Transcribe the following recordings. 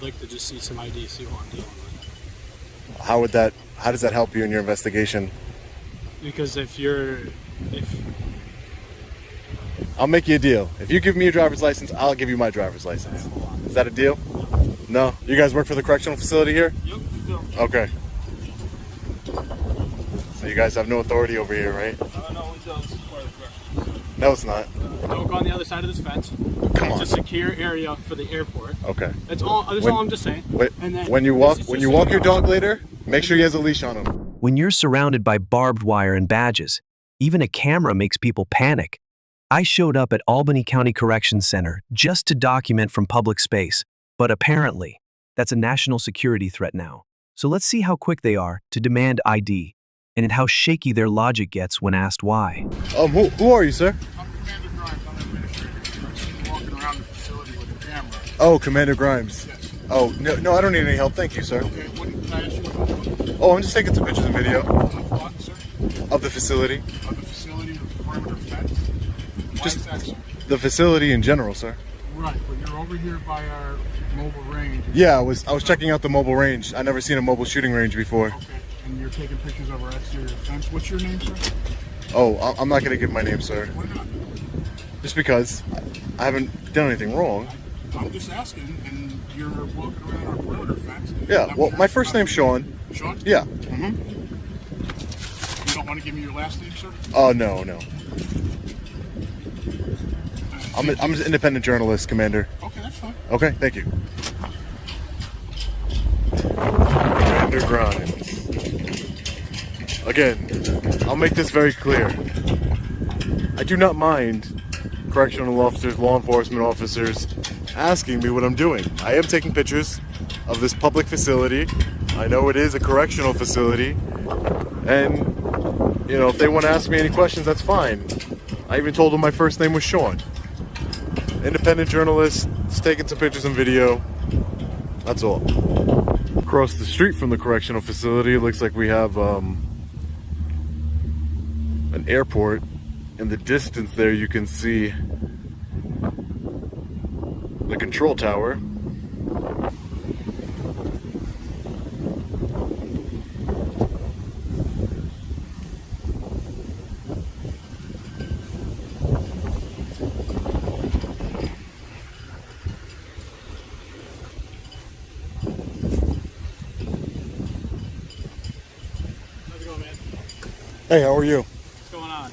like to just see some ID, see what I'm dealing with. How does that help you in your investigation? Because if I'll make you a deal. If you give me your driver's license, I'll give you my driver's license. Is that a deal? No? You guys work for the correctional facility here? Yep, we do. Okay. So you guys have no authority over here, right? No, we don't. This is part of the correctional. No, it's not. Don't go on the other side of this fence. Come on. It's a secure area for the airport. Okay. That's all I'm just saying. And then when you walk your dog later, make sure he has a leash on him. When you're surrounded by barbed wire and badges, even a camera makes people panic. I showed up at Albany County Corrections Center just to document from public space, but apparently, that's a national security threat now. So let's see how quick they are to demand ID, and how shaky their logic gets when asked why. Who are you, sir? I'm Commander Grimes. I'm administrator. I'm seen you walking around the facility with a camera. Oh, Commander Grimes. Yes. Oh, no, I don't need any help. Thank you, sir. Okay, what can I ask you about? Oh, I'm just taking some pictures and video Of what, sir? of the facility. Of the facility, the perimeter fence? Why Just- is that, sir? The facility in general, sir. Right, but you're over here by our mobile range. Yeah, I was checking out the mobile range. I never seen a mobile shooting range before. Okay, and you're taking pictures of our exterior fence. What's your name, sir? Oh, I'm not gonna give my name, sir. Why not? Just because I haven't done anything wrong. I'm just asking, and you're walking around our perimeter fence. Yeah, I'm well, my curious first about- name's Sean. Sean? Yeah. You don't want to give me your last name, sir? Oh, no. I'm an independent journalist, Commander. Okay, that's fine. Okay, thank you. Commander Grimes. Again, I'll make this very clear. I do not mind correctional officers, law enforcement officers asking me what I'm doing. I am taking pictures of this public facility. I know it is a correctional facility. And, you know, if they want to ask me any questions, that's fine. I even told them my first name was Sean. Independent journalist, just taking some pictures and video. That's all. Across the street from the correctional facility, it looks like we have an airport. In the distance there, you can see the control tower. how's it going, man? Hey, how are you? What's going on?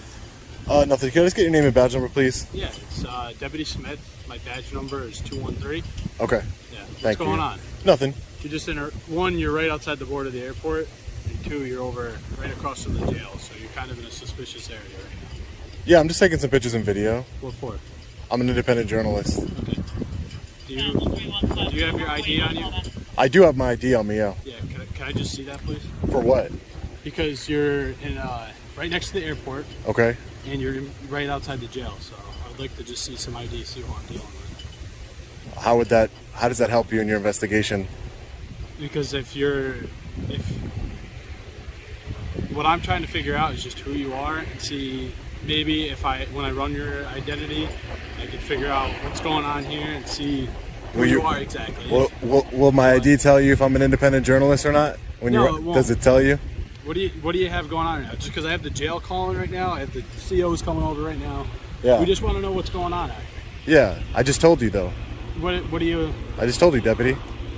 Nothing. Can I just get your name and badge number, please? Yeah, it's Deputy Smith. My badge number is 213. Okay. Yeah. What's Thank going you. on? Nothing. You're just one, you're right outside the border of the airport, and two, you're over right across from the jail, so you're kind of in a suspicious area right now. Yeah, I'm just taking some pictures and video. What for? I'm an independent journalist. Okay. Do you have your ID on you? I do have my ID on me, yeah. Yeah, can I just see that, please? For what? Because you're in right next to the airport, Okay. and you're right outside the jail, so I'd like to just see some ID, see what I'm dealing with. How does that help you in your investigation? Because if what I'm trying to figure out is just who you are and see maybe when I run your identity, I can figure out what's going on here and see who you are exactly. Will my ID tell you if I'm an independent journalist or not? No, it won't. Does it tell you? What do you have going on right now? Just because I have the jail calling right now, I have the COs coming over right now. Yeah. We just want to know what's going on. Yeah, I just told you though. What do you? I just told you, Deputy.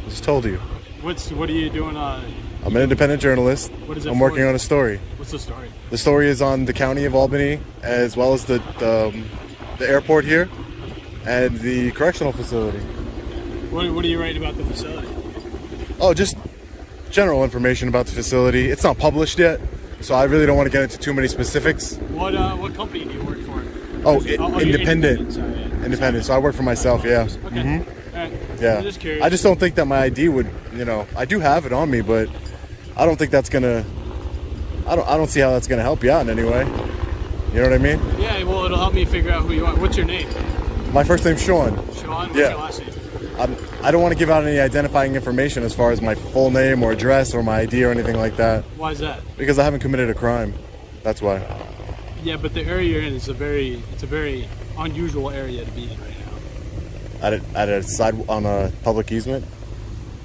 I just told you. What are you doing? I'm an independent journalist. What is it I'm for? working on a story. What's the story? The story is on the county of Albany, as well as the airport here, and the correctional facility. What are you writing about the facility? Oh, just general information about the facility. It's not published yet, so I really don't want to get into too many specifics. What company do you work for? Oh, you're independent. Sorry, yeah. Independent. So I work for myself. Yeah. Okay. Mhm. All right. Yeah. I'm just curious. I just don't think that my ID would. You know, I do have it on me, but I don't think that's gonna. I don't see how that's gonna help you out in any way. You know what I mean? Yeah. Well, it'll help me figure out who you are. What's your name? My first name's Sean. Sean. What's Yeah. your last name? I don't want to give out any identifying information as far as my full name or address or my ID or anything like that, Why is that? because I haven't committed a crime. That's why. Yeah, but the area you're in is a very unusual area to be in right now. At a side on a public easement.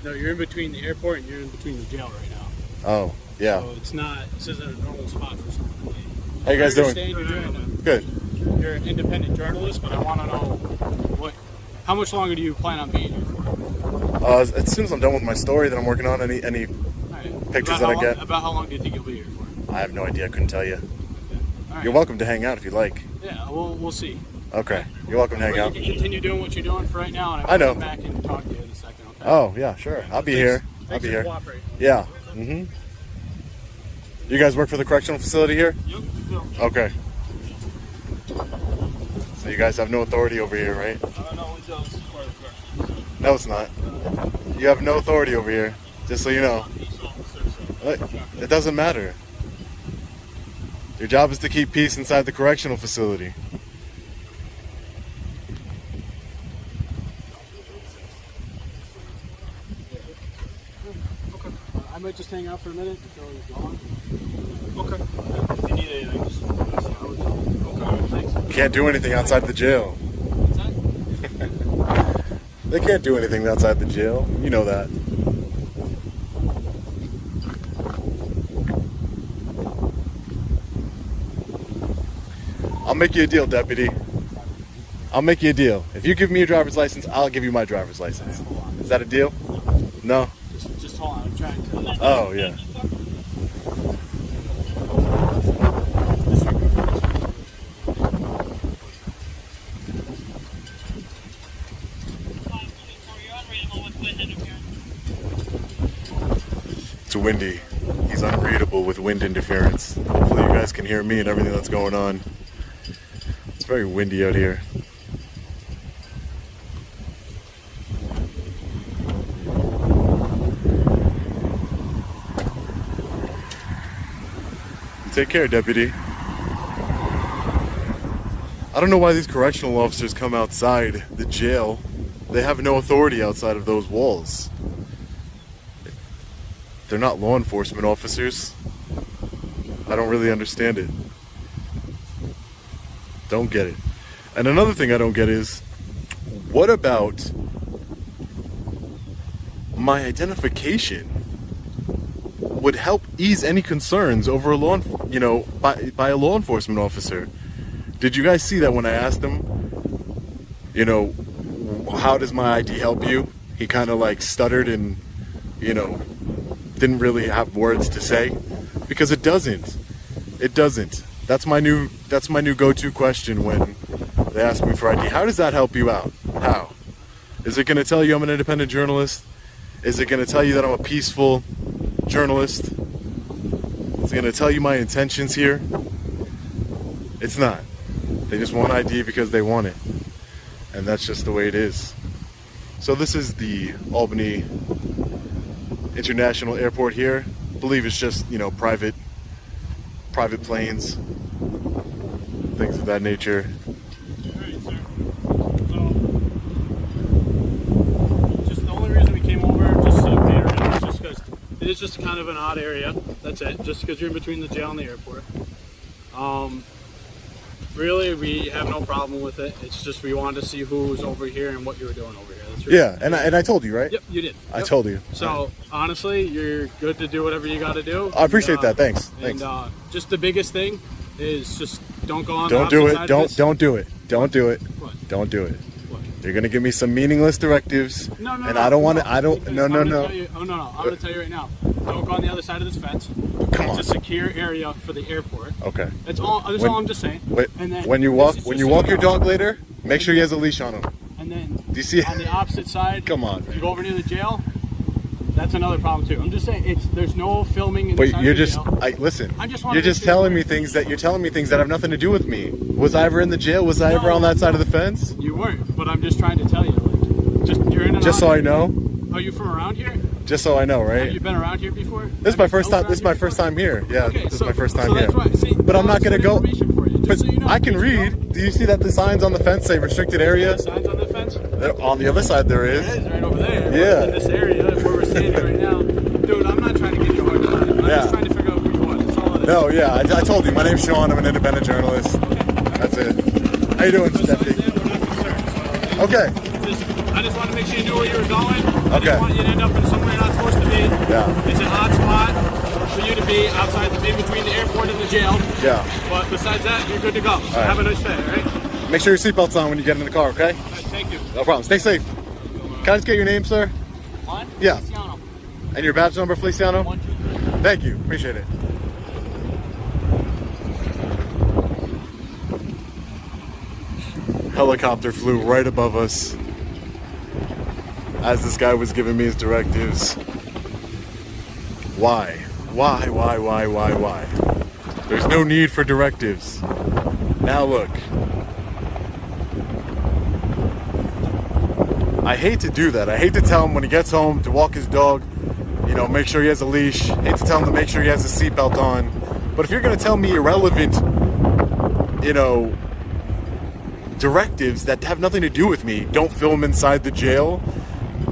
No, you're in between the airport and you're in between the jail right now. Oh, yeah. So it's not. This isn't a normal spot for someone to be. How you guys I doing? understand you're doing Good. You're an independent journalist, but I want to know how much longer do you plan on being here for? As soon as I'm done with my story that I'm working on, any Right. pictures that I get. About how long do you think you'll be here for? I have no idea. I couldn't tell you. All right. You're welcome to hang out if you like. Yeah, we'll see. Okay. You're welcome to hang But out. you can continue doing what you're doing for right now, and I know. come back and talk to you in a second. Okay? Oh, yeah, sure. I'll be here. I'll be here. Yeah. Mm-hmm. You guys work for the correctional facility here? Yep. Okay. So you guys have no authority over here, right? No, it's not. You have no authority over here, just so you know. It doesn't matter. Your job is to keep peace inside the correctional facility. Okay. I might just hang out for a minute until he's gone. Okay. If you need anything, just let us know. Okay, thanks. Can't do anything outside the jail. What's that? They can't do anything outside the jail. You know that. I'll make you a deal, deputy. I'll make you a deal. If you give me your driver's license, I'll give you my driver's license. Is that a deal? No? Just hold on. I'm trying to. Oh, yeah. It's windy. He's unreadable with wind interference. Hopefully you guys can hear me and everything that's going on. It's very windy out here. Take care, deputy. I don't know why these correctional officers come outside the jail. They have no authority outside of those walls. They're not law enforcement officers. I don't really understand it. Don't get it. And another thing I don't get is, what about my identification would help ease any concerns over a by a law enforcement officer? Did you guys see that when I asked him, how does my ID help you? He kind of like stuttered and, didn't really have words to say, because it doesn't. It doesn't. That's my new go-to question when they ask me for ID. How does that help you out? How? Is it going to tell you I'm an independent journalist? Is it going to tell you that I'm a peaceful journalist? Is it going to tell you my intentions here? It's not. They just want ID because they want it. And that's just the way it is. So this is the Albany International Airport here. I believe it's just, private planes, things of that nature. Alright, sir. So, just the only reason we came over, just to pay around, is just because it is just kind of an odd area. That's it. Just because you're in between the jail and the airport. Really, we have no problem with it. It's just we wanted to see who was over here and what you were doing over here. That's really Yeah, and I told you, right? Yep, you did. I Yep. told you. So honestly, you're good to do whatever you got to do. I appreciate that. Thanks. Thanks. And just the biggest thing is just don't go on. Don't the do opposite it. side of Don't this. do it. Don't do it. What? Don't do it. What? You're gonna give me some meaningless directives, No, and no, I don't want to. no, I don't. because No, I'm no, gonna no. tell you- oh no, no! I'm gonna tell you right now. Don't go on the other side of this fence. Come on. It's a secure area for the airport. Okay. That's all. That's all I'm just saying. Wait, And then when you this walk, is when just you so walk your know. dog later, make sure he has a leash on him. And then Do you see? on the opposite side, Come on. if you go over near the jail, that's another problem too. I'm just saying there's no filming in the But side you're of the just. jail. Listen. I just wanna You're make just sure telling you're me things that you're telling me things that have nothing to do with me. Was I ever in the jail? Was I ever No. on that side of the fence? You weren't, but I'm just trying to tell you. Just you're in an Just so odd I know. area. Are you from around here? Just so I know, Have right? you been around here before? This is Have my you first drove time. This is around my here first before? time here. Yeah, Okay, this is so- my first time so here. that's why- see, But I'm not that's gonna good go. information for you, just But so you know. I can Just, you know, read. Do you see that the signs on the fence say restricted area? the signs on the fence. On the other side there is. It is right over there. Yeah. In this area where we're standing right now, dude. I'm not trying to give you a hard time. I'm Yeah. just trying to figure out who you are. That's all it is. No, yeah, I told you. My name's Sean. I'm an independent journalist. That's it. How you doing, Besides Deputy? that, we're not concerned. So, Okay. I just want to make sure you knew where you were going. I just want you to end up in somewhere you're not supposed to be. Yeah. It's an odd spot for you to be outside, in between the airport and the jail. Yeah. But besides that, you're good to go. So have a nice day, all right? Make sure your seatbelt's on when you get in the car, okay? All right, thank you. No problem. Stay safe. Can I just get your name, sir? What? Yeah. Feliciano. And your badge number, Feliciano? 1, 2, 3. Thank you. Appreciate it. Helicopter flew right above us as this guy was giving me his directives. Why? Why? There's no need for directives. Now look. I hate to do that. I hate to tell him when he gets home to walk his dog, you know, make sure he has a leash. I hate to tell him to make sure he has a seatbelt on. But if you're going to tell me irrelevant, you know, directives that have nothing to do with me, don't film inside the jail,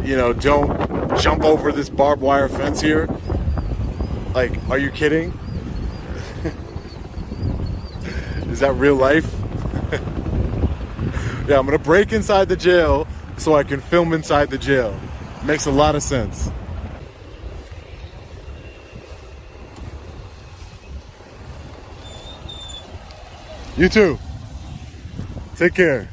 you know, don't jump over this barbed wire fence here. Like, are you kidding? Is that real life? Yeah, I'm going to break inside the jail so I can film inside the jail. Makes a lot of sense. You too. Take care.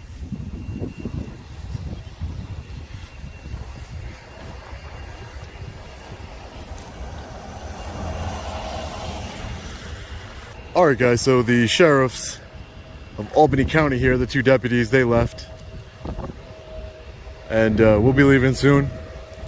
All right, guys, so the sheriffs of Albany County here, the 2 deputies, they left. And we'll be leaving soon.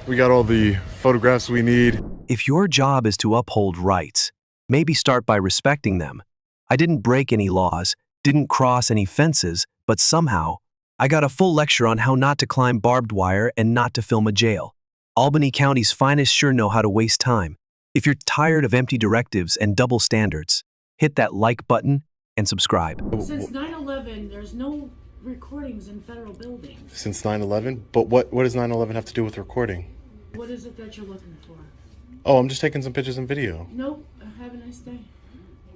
We got all the photographs we need. If your job is to uphold rights, maybe start by respecting them. I didn't break any laws, didn't cross any fences, but somehow, I got a full lecture on how not to climb barbed wire and not to film a jail. Albany County's finest sure know how to waste time. If you're tired of empty directives and double standards, hit that like button and subscribe. Since 9/11, there's no recordings in federal buildings. Since 9/11? But what does 9/11 have to do with recording? What is it that you're looking for? Oh, I'm just taking some pictures and video. Nope. Have a nice day.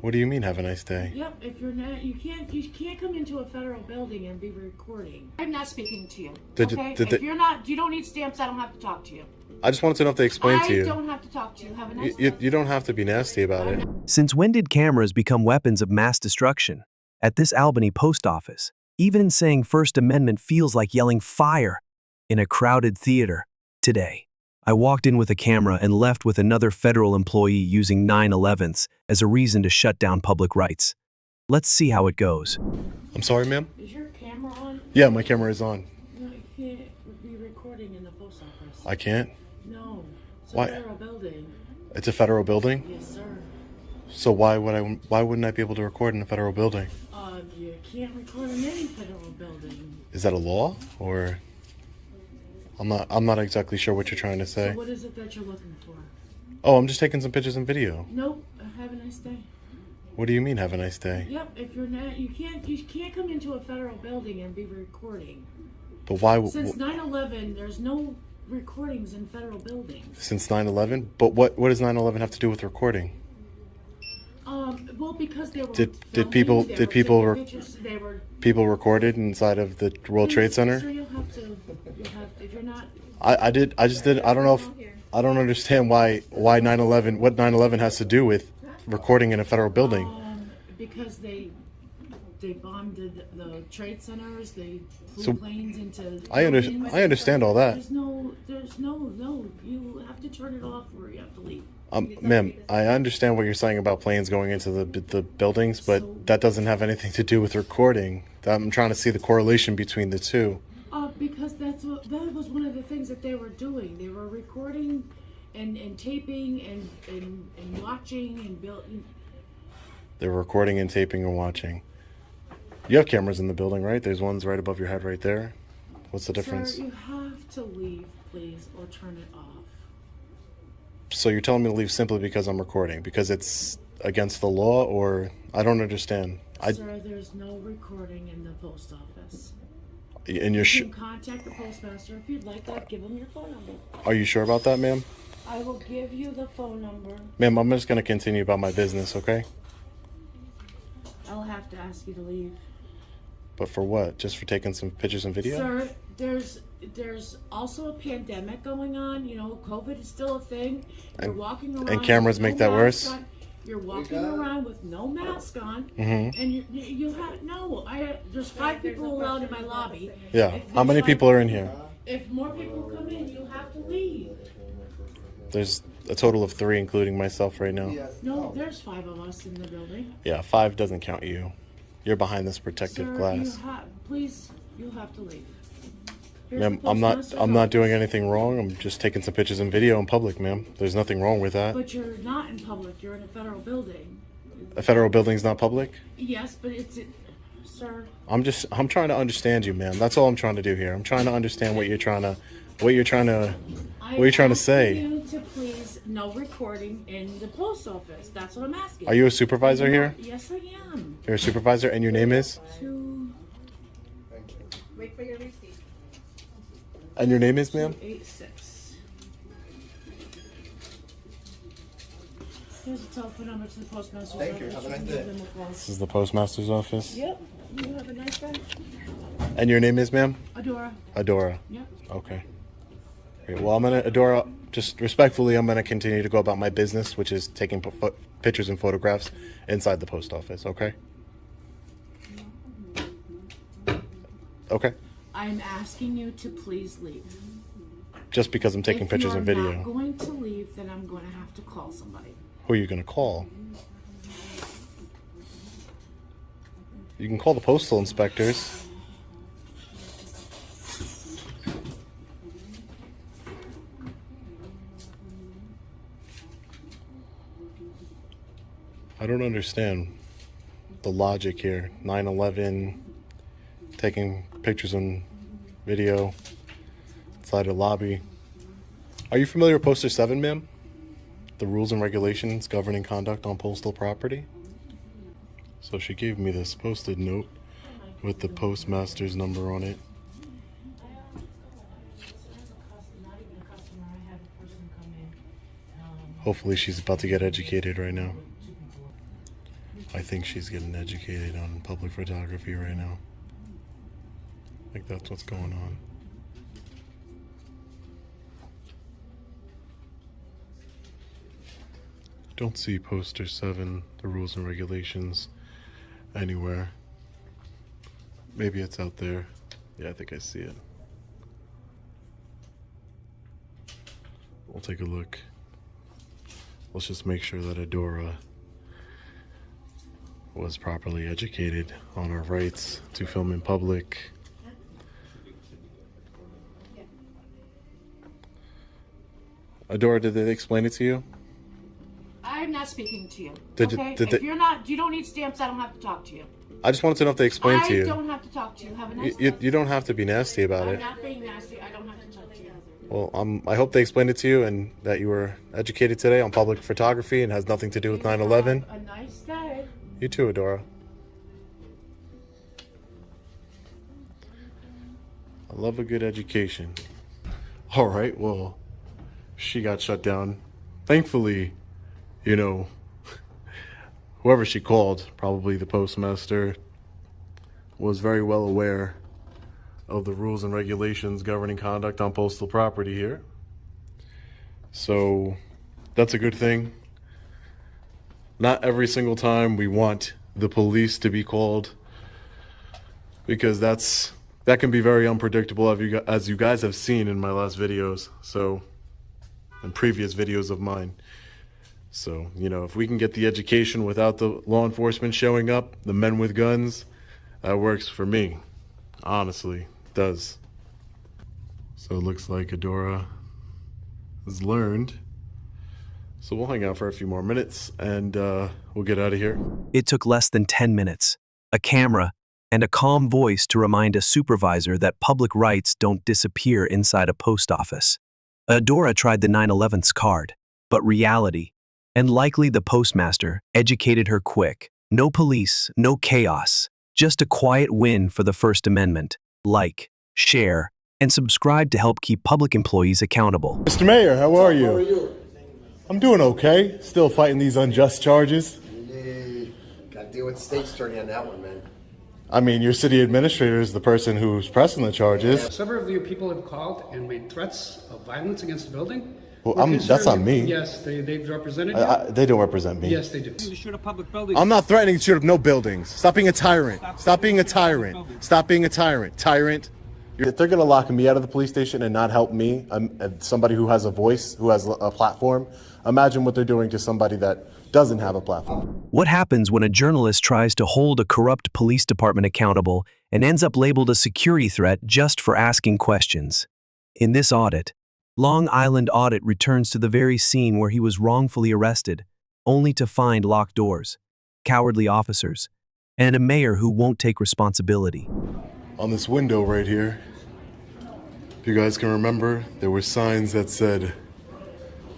What do you mean, have a nice day? Yep. If you're not, you can't come into a federal building and be recording. I'm not speaking to you. If you're not, you don't need stamps. I don't have to talk to you. I just wanted to know if they explained to you. I don't have to talk to you. Have a nice day. You don't have to be nasty about it. Since when did cameras become weapons of mass destruction? At this Albany post office, even saying First Amendment feels like yelling fire in a crowded theater. Today, I walked in with a camera and left with another federal employee using 9/11s as a reason to shut down public rights. Let's see how it goes. I'm sorry, ma'am? Is your camera on? Yeah, my camera is on. No, you can't be recording in the post office. I can't? No. It's a Why? federal building. It's a federal building? Yes, sir. So why wouldn't I be able to record in a federal building? You can't record in any federal building. Is that a law, or I'm not exactly sure what you're trying to say. So what is it that you're looking for? Oh, I'm just taking some pictures and video. Nope. Have a nice day. What do you mean, have a nice day? Yep. If you're not, you can't come into a federal building and be recording. But why? Since 9/11, there's no recordings in federal buildings. Since 9/11? But what does 9/11 have to do with recording? Well, because they were Did people recorded inside of the World Trade Center? Sir, you'll have to, if you're not. I don't understand why 9/11, what 9/11 has to do with recording in a federal building. Because they bombed the trade centers, they flew planes into. I understand all that. There's no, you have to turn it off or you have to leave. Ma'am, I understand what you're saying about planes going into the buildings, but that doesn't have anything to do with recording. I'm trying to see the correlation between the two. Because that was one of the things that they were doing. They were recording and taping and watching and building. They're recording and taping and watching. You have cameras in the building, right? There's ones right above your head right there. What's the difference? Sir, you have to leave, please, or turn it off. So you're telling me to leave simply because I'm recording? Because it's against the law, or I don't understand. Sir, there's no recording in the post office. And you can contact the postmaster if you'd like that. Give him your phone number. Are you sure about that, ma'am? I will give you the phone number. Ma'am, I'm just going to continue about my business, okay? I'll have to ask you to leave. But for what? Just for taking some pictures and video? Sir, there's also a pandemic going on. You know, COVID is still a thing. You're walking around. And cameras with make no that mask worse? on. You're walking around with no mask on, Mm-hmm. and you have no. There's 5 people allowed in my lobby. Yeah. If How there's many people are in here? If more people come in, you have to leave. There's a total of 3, including myself right now. No, there's 5 of us in the building. Yeah, 5 doesn't count you. You're behind this protective Sir, glass. please, you'll have to leave. Here's Ma'am, the I'm not postmaster's doing office. anything wrong. I'm just taking some pictures and video in public, ma'am. There's nothing wrong with that. But you're not in public. You're in a federal building. A federal building's not public? Yes, but sir. I'm trying to understand you, ma'am. That's all I'm trying to do here. I'm trying to understand what you're trying to say. You to please no recording in the post office. That's what I'm asking. Are you a supervisor here? Yes, I am. You're a supervisor, and your name is? Wait for your receipt. And your name is, ma'am? 86. Here's a telephone number to the postmaster's office. Thank you. Have a nice day. This is the postmaster's office. Yep. You have a nice day. And your name is, ma'am? Adora. Adora. Yep. Okay. Great. Well, Adora, just respectfully, I'm gonna continue to go about my business, which is taking pictures and photographs inside the post office. Okay. Okay. I'm asking you to please leave. Just because I'm taking pictures and video. If you're not going to leave, then I'm going to have to call somebody. Who are you gonna call? You can call the postal inspectors. I don't understand the logic here. 9/11, taking pictures and video inside a lobby. Are you familiar with Poster 7, ma'am? The rules and regulations governing conduct on postal property? So she gave me this posted note with the postmaster's number on it. Hopefully she's about to get educated right now. I think she's getting educated on public photography right now. I think that's what's going on. Don't see poster 7, the rules and regulations, anywhere. Maybe it's out there. Yeah, I think I see it. We'll take a look. Let's just make sure that Adora was properly educated on our rights to film in public. Adora, did they explain it to you? I'm not speaking to you. Did okay? did if you don't need stamps, I don't have to talk to you. I just wanted to know if they explained to you. I don't have to talk to you. Have a nice You, day. you don't have to be nasty about I'm it. not being nasty. I don't have to talk to you. Well, I hope they explained it to you and that you were educated today on public photography and has nothing to do with 9/11. A nice day. You too, Adora. I love a good education. All right, well, she got shut down. Thankfully, you know, whoever she called, probably the postmaster, was very well aware of the rules and regulations governing conduct on postal property here. So that's a good thing. Not every single time we want the police to be called, because that can be very unpredictable, as you guys have seen in my last videos, so, in previous videos of mine. So, you know, if we can get the education without the law enforcement showing up, the men with guns, that works for me. Honestly, it does. So it looks like Adora has learned. So we'll hang out for a few more minutes and we'll get out of here. It took less than 10 minutes, a camera, and a calm voice to remind a supervisor that public rights don't disappear inside a post office. Adora tried the 9/11's card, but reality, and likely the postmaster, educated her quick. No police, no chaos, just a quiet win for the First Amendment. Like, share, and subscribe to help keep public employees accountable. Mr. Mayor, how are you? How are you? I'm doing okay. Still fighting these unjust charges. Yeah, gotta deal with the state's attorney on that one, man. I mean, your city administrator is the person who's pressing the charges. Several of your people have called and made threats of violence against the building. Well, that's not me. Yes, they've represented you. They don't represent me. Yes, they do. To shoot a public building. I'm not threatening to shoot up no buildings. Stop being a tyrant. Stop being a tyrant. Stop being a tyrant. Tyrant. If they're going to lock me out of the police station and not help me, somebody who has a voice, who has a platform, imagine what they're doing to somebody that doesn't have a platform. What happens when a journalist tries to hold a corrupt police department accountable and ends up labeled a security threat just for asking questions? In this audit, Long Island Audit returns to the very scene where he was wrongfully arrested, only to find locked doors, cowardly officers, and a mayor who won't take responsibility. On this window right here, if you guys can remember, there were signs that said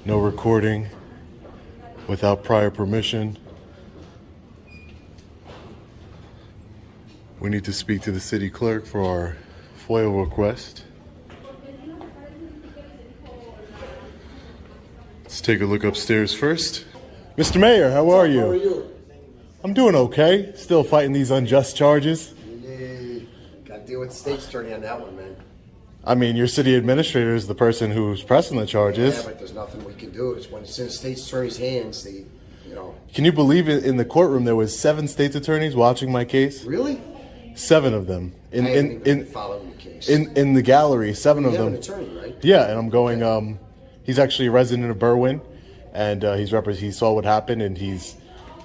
no recording without prior permission. We need to speak to the city clerk for our FOIA request. Let's take a look upstairs first. Mr. Mayor, how are you? How are you? I'm doing okay. Still fighting these unjust charges. Yeah, gotta deal with the state's attorney on that one, man. I mean, your city administrator is the person who's pressing the charges. Yeah, but there's nothing we can do. It's when it's in the state's attorney's hands, Can you believe it? In the courtroom there was 7 state's attorneys watching my case? Really? 7 of them. I haven't even following the case. In the gallery, 7 of You have them. an attorney, right? Yeah, and I'm going. He's actually a resident of Berwyn, and he saw what happened, and he's,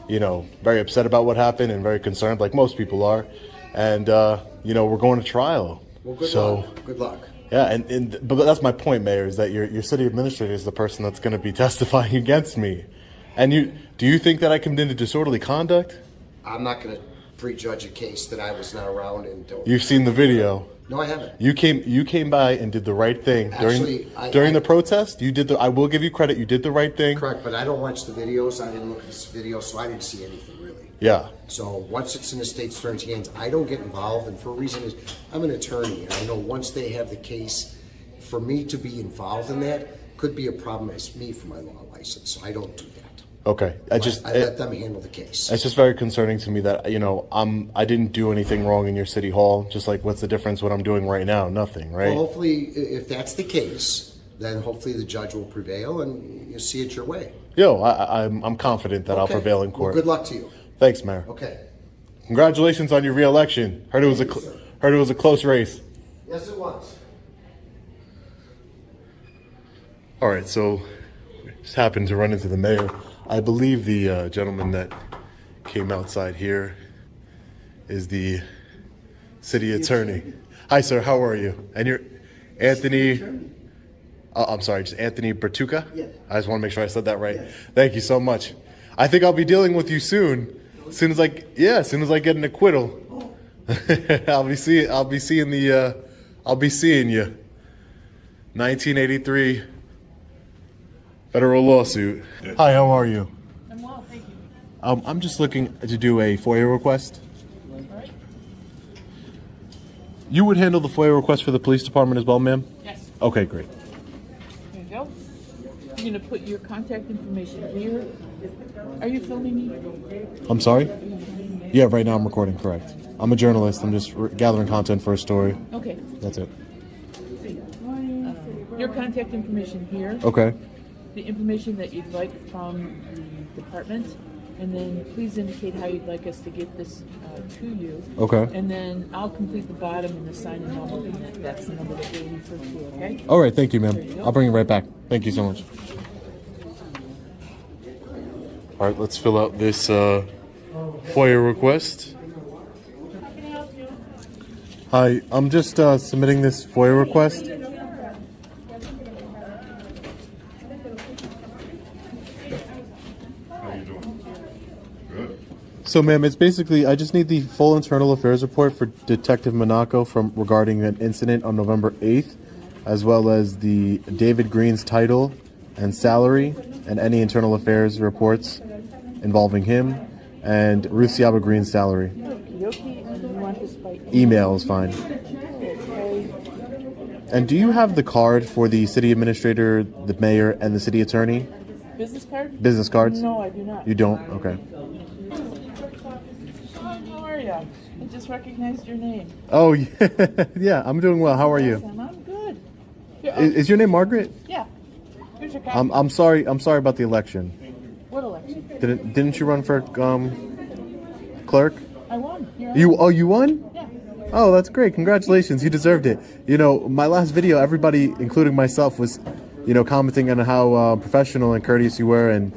very upset about what happened and very concerned, like most people are, and we're going to trial. Well, good luck. Good luck. Yeah, but that's my point, Mayor, is that your city administrator is the person that's going to be testifying against me, and do you think that I committed disorderly conduct? I'm not gonna prejudge a case that I was not around and don't. You've seen the video. No, I haven't. You came by and did the right thing Actually, during the protest. You did I will give you credit. You did the right thing. Correct, but I don't watch the videos. I didn't look at this video, so I didn't see anything really. Yeah. So once it's in the state's attorney's hands, I don't get involved, and for a reason is I'm an attorney, and I know once they have the case, for me to be involved in that could be a problem as me for my law license. So I don't do that. Okay. I let them handle the case. It's just very concerning to me that I didn't do anything wrong in your city hall. Just like, what's the difference what I'm doing right now? Nothing, right? Well, hopefully, if that's the case, then hopefully the judge will prevail and you see it your way. I'm confident that I'll prevail in court. Well, good luck to you. Thanks, Mayor. Okay. Congratulations on your re-election. Heard it was a close race. Yes, it was. All right, so just happened to run into the mayor. I believe the gentleman that came outside here is the city attorney. Hi, sir. How are you? And you're Anthony. I'm sorry, just Anthony Bertuca? Yes. I just want to make sure I said that right. Yes. Thank you so much. I think I'll be dealing with you soon. As soon as I get an acquittal. I'll be seeing you. 1983 federal lawsuit. Hi, how are you? I'm well, thank you. I'm just looking to do a FOIA request. All right. You would handle the FOIA request for the police department as well, ma'am? Yes. Okay, great. There you go. You're gonna put your contact information here. Are you filming me? I'm sorry? Yeah, right now I'm recording, correct. I'm a journalist. I'm just gathering content for a story. Okay. That's it. Your contact information here. Okay. The information that you'd like from the department, and then please indicate how you'd like us to get this to you. Okay. And then I'll complete the bottom and the sign and number, and that's the number that we'll refer to, okay? All right, thank you, There ma'am. you go. I'll bring it right back. Thank you so much. All right, let's fill out this FOIA request. Hi, I'm just submitting this FOIA request. So, ma'am, it's basically, I just need the full internal affairs report for Detective Monaco regarding an incident on November 8th, as well as the David Green's title and salary, and any internal affairs reports involving him, and Ruth Siaba Green's salary. Okey-dokey, and you want this by Email is fine. okay? And do you have the card for the city administrator, the mayor, and the city attorney? Business card? Business cards? No, I do not. You don't? Okay. How are you? just recognized your name. Oh, yeah, I'm doing well. How are you? Awesome. I'm good. Here, Is your name Margaret? yeah. Here's your copy. I'm sorry about the election. What election? Didn't you run for clerk? I won. You won? Yeah. Oh, that's great. Congratulations. You deserved it. You know, my last video, everybody, including myself, was, commenting on how professional and courteous you were, and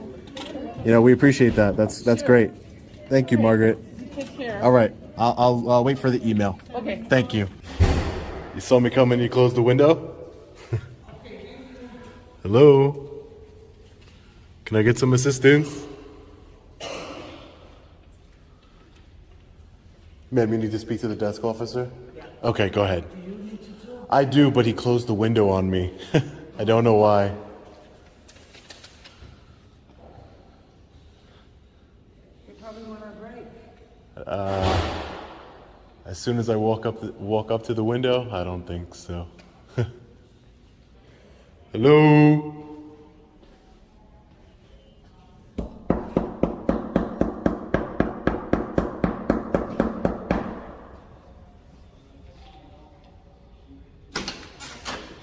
we appreciate that. That's great. Thank you, Margaret. Take care. All right. I'll wait for the email. Okay. Thank you. You saw me come in, you closed the window? Hello? Can I get some assistance? Ma'am, you need to speak to the desk officer? Okay, go ahead. I do, but he closed the window on me. I don't know why. You probably want to break. As soon as I walk up to the window, I don't think so. Hello?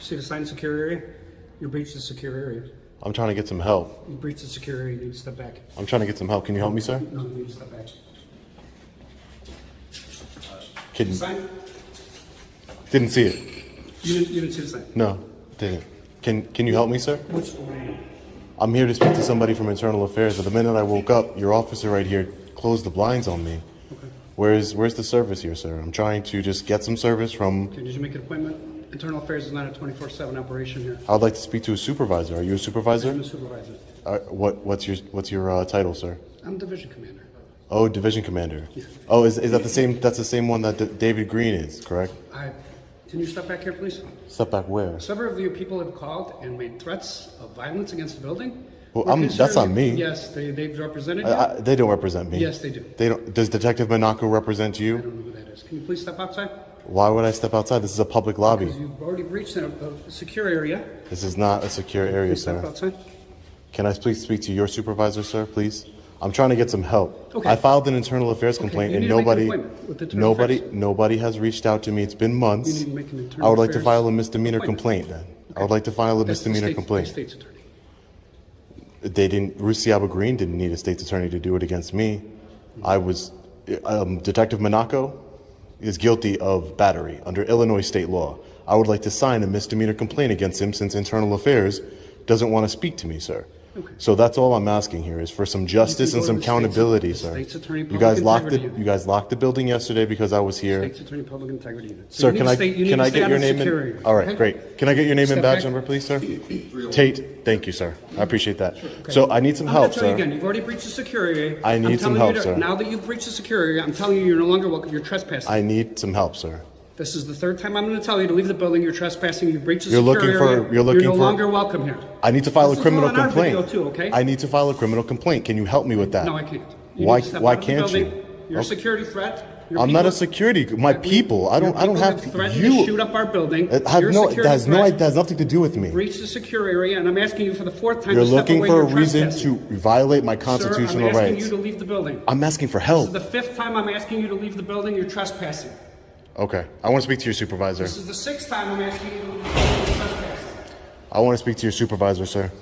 See the sign secure area? You breached the secure area. I'm trying to get some help. You breached the secure area. You need to step back. I'm trying to get some help. Can you help me, sir? No, you need to step back. Can, Sign? didn't see it. You didn't see the sign. No, didn't. Can you help me, sir? Which? I'm here to speak to somebody from Internal Affairs. But the minute I woke up, your officer right here closed the blinds on me. Okay. Where's the service here, sir? I'm trying to just get some service from... Okay, did you make an appointment? Internal Affairs is not a 24/7 operation here. I would like to speak to a supervisor. Are you a supervisor? I'm a supervisor. What's your title, sir? I'm division commander. Oh, division commander. Oh, is that the same? That's the same one that David Green is, correct? Can you step back here, please? Step back where? Several of you people have called and made threats of violence against the building. Well, that's not me. Yes, they've represented you. They don't represent me. Yes, they do. They don't. Does Detective Monaco represent you? I don't know who that is. Can you please step outside? Why would I step outside? This is a public lobby. Because you've already breached a secure area. This is not a secure area, Please step sir. outside. Can I please speak to your supervisor, sir, please? I'm trying to get some help. Okay. I filed an internal affairs complaint, you and need to make an appointment with Internal Affairs. nobody has reached out to me. It's been months. You need to make an Internal I would like to Affairs file a misdemeanor appointment. complaint then. I would like to file a That's the misdemeanor state- complaint. the state's attorney. They didn't. Rusiaba Green didn't need a state's attorney to do it against me. I was. Detective Monaco is guilty of battery under Illinois state law. I would like to sign a misdemeanor complaint against him since Internal Affairs doesn't want to speak to me, sir. Okay. So that's all I'm asking here is for some justice and go some to the accountability, state's- sir. the state's attorney, You public guys locked integrity the unit. you guys locked the building yesterday because I was here. State's attorney, public integrity unit. So Sir, you need can to I stay- you need can to I stay get on your the name secure and area, all right, okay? great. Can I get your name Step and badge back. number, please, sir? Tate, thank you, sir. I appreciate that. Okay. So I need some I'm help, gonna tell you sir. again, you've already breached the secure area. I need I'm some telling you help, to- sir. Now that you've breached the secure area, I'm telling you you're no longer welcome. You're trespassing. I need some help, sir. This is the third time I'm going to tell you to leave the building. You're trespassing. You've breached the You're secure looking for- area. you're looking no for- longer welcome here. I need to file This a is criminal all on our complaint. video too, okay? I need to file a criminal complaint. Can you help me with that? No, I can't. You Why- need to step why out of the can't you? building. You're a Okay. security threat. Your I'm not people- a security. My Your people. I don't people have threatened you. to shoot up our building. It has You're a no. It security has threat. It has nothing to do with me. Breach the secure area, and I'm asking you for the fourth time You're to step looking away. for a You're reason trespassing. to violate my Sir, constitutional I'm asking rights. you to leave the building. I'm asking for This help. is the fifth time I'm asking you to leave the building. You're trespassing. Okay. I want to speak to your supervisor. This is the sixth time I'm asking you to leave the building. You're trespassing. I want to speak to your supervisor, sir.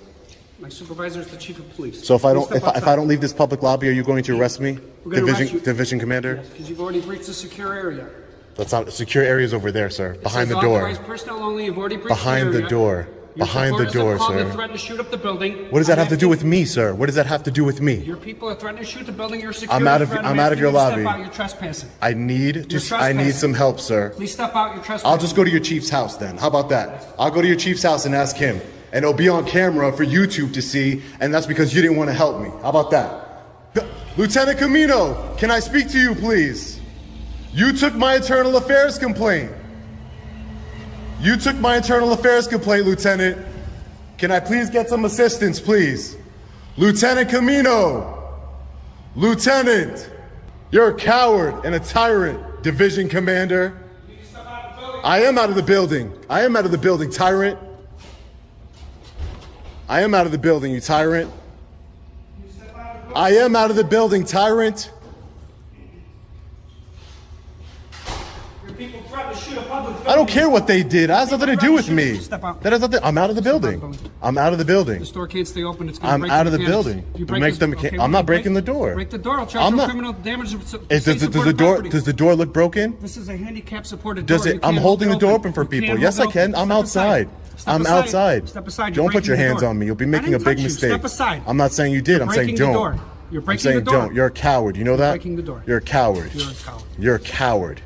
My supervisor is the chief of police. So if I Please don't step if I outside. don't leave this public lobby, are you going to arrest me? We're gonna arrest you. Division commander? Because you've already breached the secure area. That's not secure areas over there, sir. Behind It the says door. authorized personnel only. You've already breached Behind the area. door. Your Behind the supporters have door, called and sir. threatened to shoot up the building. What does that I'm have to do asking- with me, sir? What does that have to do with me? Your people are threatening to shoot the building. You're a security I'm out of threat. I'm out of asking your you to lobby. Step out. You're trespassing. I need You're I need trespassing. some help, sir. Please step out. You're trespassing. I'll just go to your chief's house then. How about that? I'll go to your chief's house and ask him. And it'll be on camera for YouTube to see, and that's because you didn't want to help me. How about that? Lieutenant Camino, can I speak to you, please? You took my internal affairs complaint. You took my internal affairs complaint, Lieutenant. Can I please get some assistance, please? Lieutenant Camino! Lieutenant! You're a coward and a tyrant, Division Commander. I am out of the building. I am out of the building, tyrant. I am out of the building, you tyrant. I am out of the building, tyrant. I don't care what they did. That has nothing to do with me. Step out. That has nothing. I'm out of the building. I'm out of the building. The store can't stay open. It's gonna I'm break out of the mechanics. building. You It break makes the- them. okay, I'm not breaking the break door. Break the door. I'll charge I'm you not. criminal damage. Does the door? Does the door look broken? This is a handicap supported door. Does it? You I'm can't holding the hold it door open for You people. can't Yes, I hold it can. open. I'm Step outside. Step I'm aside. outside. Step aside. You're Don't put your breaking the hands door. on me. You'll be I making a didn't big touch you. mistake. Step aside. I'm not saying you did. I'm saying breaking the don't. door. You're I'm breaking saying the door. don't. You're a coward. You know that? breaking the door. You're a coward. You're a coward. You're a coward.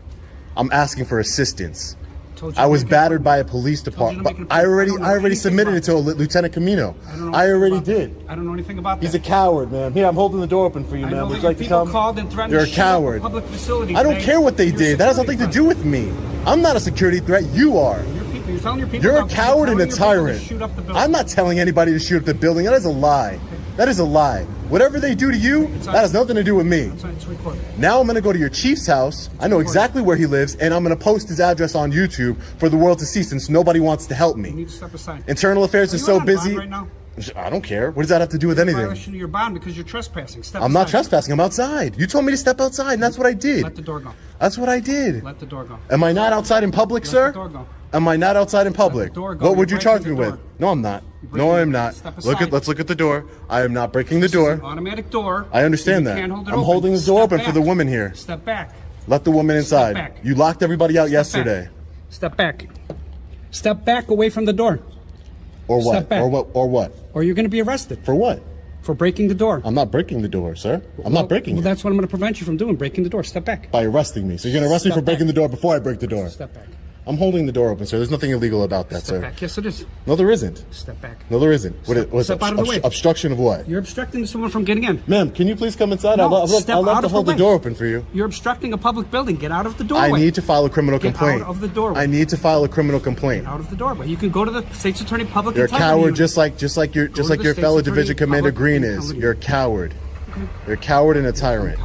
I'm asking for assistance. Told you I to was make battered it- by a police you to department. make it- I I don't know already anything submitted it about to Lieutenant Camino. I don't know I anything already about that. did. I don't know anything about He's that. a coward, man. Here, I'm holding the door open for you, I man. know Would that you your like to people come? called and threatened You're a to shoot up coward. public facility I don't today. care what they Your did. That has security nothing to do with me. I'm not a security threat. You are. Your people, you're telling your people. You're a about- coward and a telling your people to tyrant. shoot up the building. I'm not telling anybody to shoot up the building. That is a lie. That is a lie. Whatever they do to you, that has nothing to do with me. It's recorded. Now I'm going to go to your chief's house. I know exactly where he lives, and I'm going to post his address on YouTube for the world to see since nobody wants to help You me. need to step aside. Internal Affairs is Are you so on bond busy. right now? I don't care. What does that have to do with anything? Violation of your bond because you're trespassing. Step I'm not aside. trespassing. I'm outside. You told me to step outside, and that's what I did. Let the door go. That's what I did. Let the door go. Am I not outside in public, Let sir? the door go. Am I not outside in public? door go. What would You're you charge me breaking the with? door. No, I'm not. breaking No, the I'm door. not. Step Look at. aside. Let's look at the door. I am not breaking the door. Automatic door. I understand You that. can't hold it I'm open. holding this door Step open for back. the woman here. Step back. Let the woman inside. back. You locked everybody out Step yesterday. back. Step back. Step back away from the door, Or what? Step back. Or what? Or what? or you're going to be arrested For what? for breaking the door. I'm not breaking the door, sir. I'm not breaking Well, it that's what I'm going to prevent you from doing. Breaking the door. Step back. by arresting me. So you're gonna arrest me Step for breaking back. the door before I break the door. Step back. I'm holding the door open, sir. There's nothing illegal about that, Step sir. back. Yes, it is. No, there isn't. Step back. No, there isn't. What Step out of the way. obstruction of what? You're obstructing someone from getting in. Ma'am, can you please come inside? No, I'd love step out to of hold the the way. door open for you. You're obstructing a public building. Get out of the doorway. I need to file a criminal Get complaint. out of the doorway. I need to file a criminal complaint. Out of the doorway. You can go to the state's attorney public. You're a integrity coward, unit. just like your to the fellow state's attorney, Division Commander public Green is. integrity. You're a coward. You're a coward and a tyrant.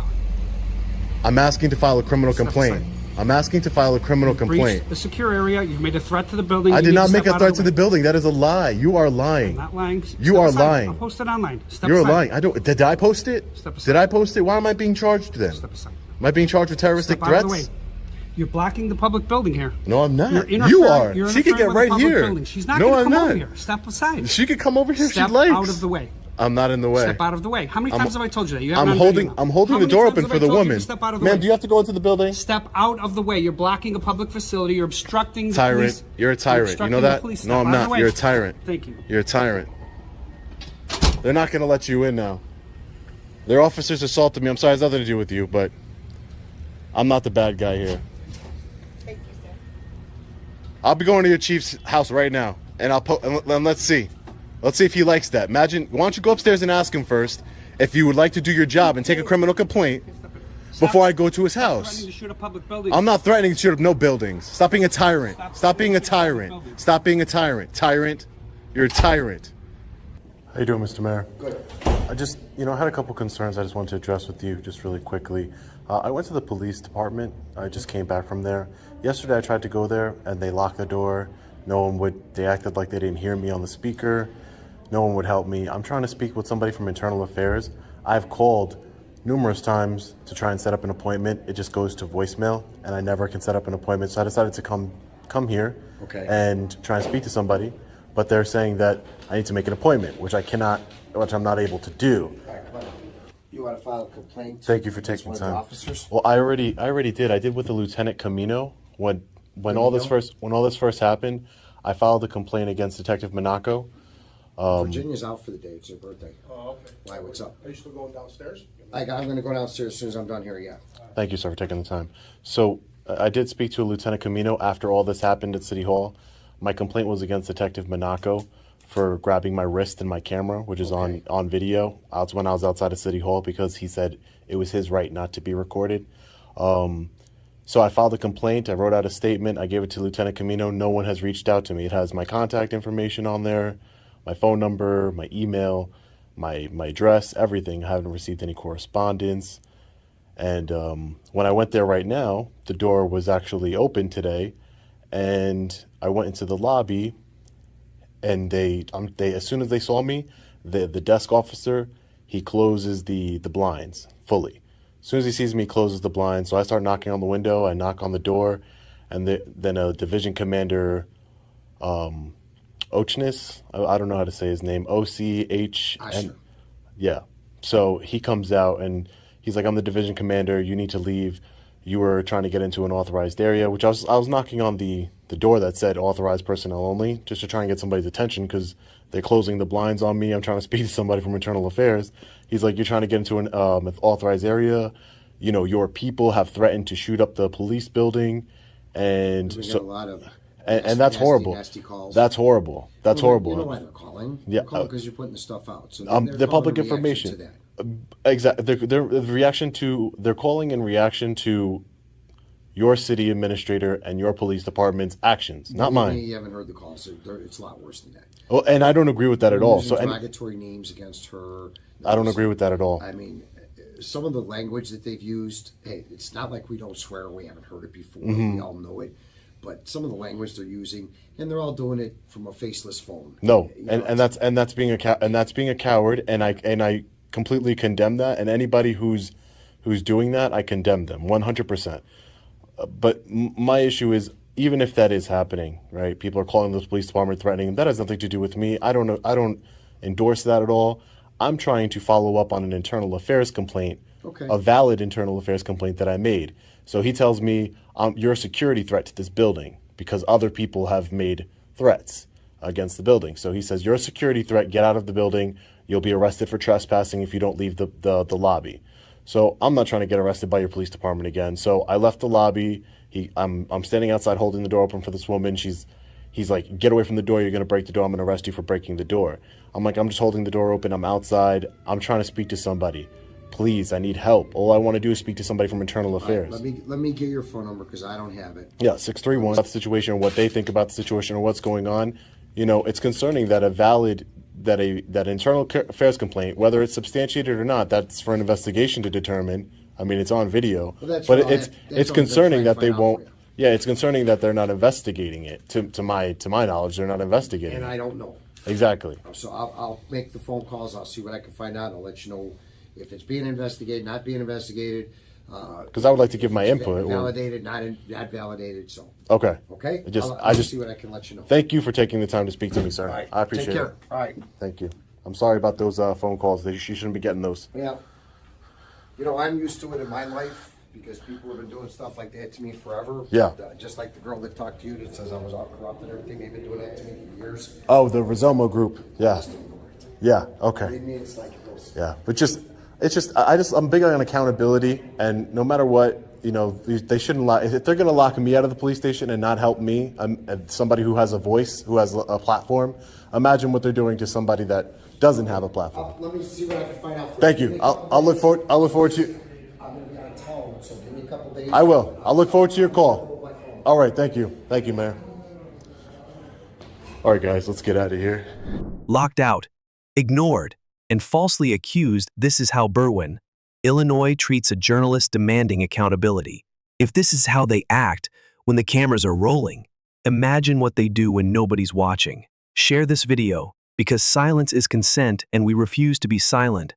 I'm asking to file a criminal Step complaint. aside. I'm asking to file a criminal complaint. Breached the secure area. You've made a threat to the building. I You did need not to make step a out threat of to the building. That is a lie. You are lying. Not lying. You Step are aside. lying. I'll post it online. Step You're aside. lying. I don't. Did I post it? Step aside. Did I post it? Why am I being charged then? Step aside. Am I being charged with terroristic Step out of the threats? way. You're blocking the public building here. No, I'm You're not. interfering- You are. you're She could interfering get with the right public here. building. She's not No, going to I'm come over not. here. Step aside. She could come over here if Step she likes. out of the way. I'm not in the way. Step out of the way. How many times have I told you that? You have I'm it on holding. video. I'm holding How the many door times open have for I the told you to woman. Step out of the Ma'am, way? do you have to go into the building? Step out of the way. You're blocking a public facility. You're obstructing the Tyrant. police. You're a tyrant. You obstructing know the that? police. No, Step I'm out of the not. way. You're a tyrant. Thank you. You're a tyrant. They're not going to let you in now. Their officers assaulted me. I'm sorry, it has nothing to do with you, but I'm not the bad guy here. Thank you, sir. I'll be going to your chief's house right now, and and let's see. Let's see if he likes that. Imagine, why don't you go upstairs and ask him first if you would like to do your job and take a criminal complaint before I go to his house. Threatening to shoot a public building. I'm not threatening to shoot up no buildings. Stop being a tyrant. Stop being a tyrant. Stop being a tyrant. Tyrant. You're a tyrant. How you doing, Mr. Mayor? Good. I just, had a couple concerns I just wanted to address with you just really quickly. I went to the police department. I just came back from there. Yesterday I tried to go there and they locked the door. They acted like they didn't hear me on the speaker. No one would help me. I'm trying to speak with somebody from Internal Affairs. I've called numerous times to try and set up an appointment. It just goes to voicemail and I never can set up an appointment. So I decided to come here and try and speak to somebody. But they're saying that I need to make an appointment, which I'm not able to do. All right, come on. You want to file a complaint? Thank you for against taking one of the time. officers? Well, I already did. I did with the Lieutenant Camino when all this first happened. I filed a complaint against Detective Monaco. Virginia's out for the day. It's her birthday. Oh, okay. Why, what's up? Are you still going downstairs? I'm going to go downstairs as soon as I'm done here, yeah. Thank you, sir, for taking the time. So I did speak to Lieutenant Camino after all this happened at City Hall. My complaint was against Detective Monaco for grabbing my wrist and my camera, which is on video. That's when I was outside of City Hall because he said it was his right not to be recorded. So I filed a complaint. I wrote out a statement. I gave it to Lieutenant Camino. No one has reached out to me. It has my contact information on there, my phone number, my email, my address, everything. I haven't received any correspondence. And when I went there right now, the door was actually open today. And I went into the lobby, and they as soon as they saw me, the desk officer, he closes the blinds fully. As soon as he sees me, he closes the blinds. So I start knocking on the window. I knock on the door, and then a division commander, Ochnis. I don't know how to say his name. OCHN. Yeah. So he comes out and he's like, "I'm the division commander. You need to leave. You were trying to get into an authorized area," which I was knocking on the door that said authorized personnel only, just to try and get somebody's attention because they're closing the blinds on me. I'm trying to speak to somebody from internal affairs. He's like, "You're trying to get into an authorized area. You know, your people have threatened to shoot up the police building," and We so get a lot of and that's horrible. nasty calls. That's horrible. That's horrible. You know why they're calling? Yeah, They're calling because you're putting the stuff out. So they're public calling in reaction information. to that. Exactly. They're calling in reaction to your city administrator and your police department's actions, not Believe me, mine. You haven't heard the calls. It's a lot worse than that. Well, and I don't agree with that at all. So, Using and derogatory names against her. I don't agree with that at all. I mean, some of the language that they've used. Hey, it's not like we don't swear. We haven't heard it before. Mm-hmm. We all know it. But some of the language they're using, and they're all doing it from a faceless phone. No, You know, and that's being a coward, and I completely condemn that. And anybody who's doing that, I condemn them 100%. But my issue is, even if that is happening, right? People are calling the police department, threatening them. That has nothing to do with me. I don't endorse that at all. I'm trying to follow up on an internal affairs complaint, Okay. a valid internal affairs complaint that I made. So he tells me, you're a security threat to this building because other people have made threats against the building. So he says, you're a security threat, get out of the building. You'll be arrested for trespassing if you don't leave the lobby. So I'm not trying to get arrested by your police department again. So I left the lobby. I'm standing outside holding the door open for this woman. He's like, get away from the door. You're going to break the door. I'm going to arrest you for breaking the door. I'm like, I'm just holding the door open. I'm outside. I'm trying to speak to somebody. Please, I need help. All I want to do is speak to somebody from internal affairs. Let me get your phone number because I don't have it. Yeah, 631. About the situation, what they think about the situation, or what's going on. You know, it's concerning that that internal affairs complaint, whether it's substantiated or not, that's for an investigation to determine. I mean, it's on video, Well, that's but what I'll have- that's it's what I'm concerning trying that to they find out won't. for you. Yeah, it's concerning that they're not investigating it. To my knowledge, they're not investigating. And it. I don't know. Exactly. So I'll make the phone calls. I'll see what I can find out. I'll let you know if it's being investigated, not being investigated. Because I would like to give my input. Validated, not validated. So Okay. okay. I I'll just see what I can let you know. thank you for taking the time to speak to me, sir. All right. I appreciate Take care. it. All right. Thank you. I'm sorry about those phone calls. You shouldn't be getting those. Yeah. You know, I'm used to it in my life because people have been doing stuff like that to me forever. Yeah. Just like the girl that talked to you that says I was all corrupt and everything. They've been doing that to me for years. Oh, the Rizomo group. Yeah. Yeah. Okay. Believe me, it's like those. Yeah, but I'm big on accountability, and no matter what, you know, they shouldn't if they're going to lock me out of the police station and not help me, somebody who has a voice, who has a platform. Imagine what they're doing to somebody that doesn't have a platform. Let me see what I can find out. Thank you. I'll look forward to. I'm going to be out of town, so give me a couple days. I will. I'll look forward to your call. All right. Thank you. Thank you, Mayor. All right, guys, let's get out of here. Locked out, ignored, and falsely accused. This is how Berwyn, Illinois treats a journalist demanding accountability. If this is how they act when the cameras are rolling, imagine what they do when nobody's watching. Share this video, because silence is consent and we refuse to be silent.